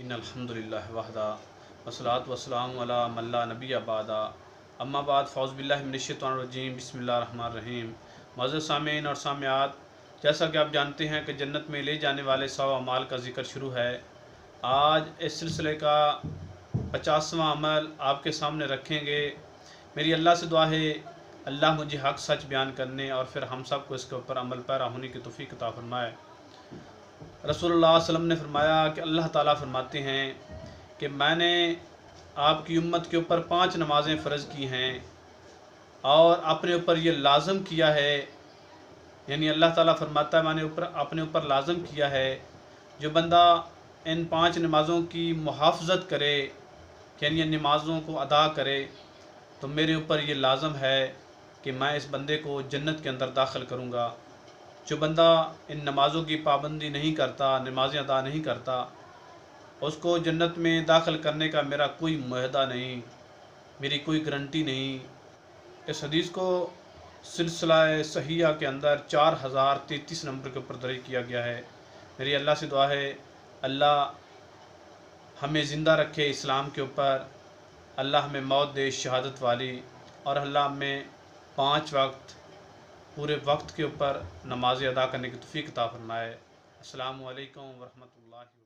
इन्नल्हम्दुलिल्लाहि वहदा वस्सलातु वस्सलामु अला मन ला नबिय्य बअदा अम्मा बाद फ़ौज़ु बिल्लाहि मिनश्शैतानिर्रजीम बिस्मिल्लाहिर्रहमानिर्रहीम। मुअज़्ज़ज़ सामीन और सामियात, जैसा कि आप जानते हैं कि जन्नत में ले जाने वाले 100 अमाल का ज़िक्र शुरू है। आज इस सिलसिले का 50वां अमल आपके सामने रखेंगे। मेरी अल्लाह से दुआ है अल्लाह मुझे हक़ सच बयान करने और फिर हम सब को इसके ऊपर अमल पैरा होने की तौफ़ीक़ अता फ़रमाए। रसूलुल्लाह सल्लल्लाहु अलैहि वसल्लम ने फरमाया कि अल्लाह ताला फरमाते हैं कि मैंने आपकी उम्मत के ऊपर 5 नमाज़ें फ़र्ज़ की हैं और अपने ऊपर ये लाज़म किया है, यानी अल्लाह ताला फरमाता है मैंने अपने ऊपर लाज़म किया है, जो बंदा इन 5 नमाज़ों की मुहाफ़ज़त करे, यानी इन नमाज़ों को अदा करे, तो मेरे ऊपर ये लाज़म है कि मैं इस बंदे को जन्नत के अंदर दाखिल करूँगा। जो बंदा इन नमाज़ों की पाबंदी नहीं करता, नमाज़ें अदा नहीं करता, उसको जन्नत में दाखिल करने का मेरा कोई मुआहदा नहीं, मेरी कोई गारंटी नहीं। इस हदीस को सिलसिला सहीहा के अंदर 4033 नंबर के ऊपर दर्ज किया गया है। मेरी अल्लाह से दुआ है अल्लाह हमें ज़िंदा रखे इस्लाम के ऊपर, अल्लाह हमें मौत दे शहादत वाली, और अल्लाह हमें 5 वक्त पूरे वक्त के ऊपर नमाज़ें अदा करने की तौफ़ीक़ अता फ़रमाए। अस्सलामु अलैकुम व रहमतुल्लाहि।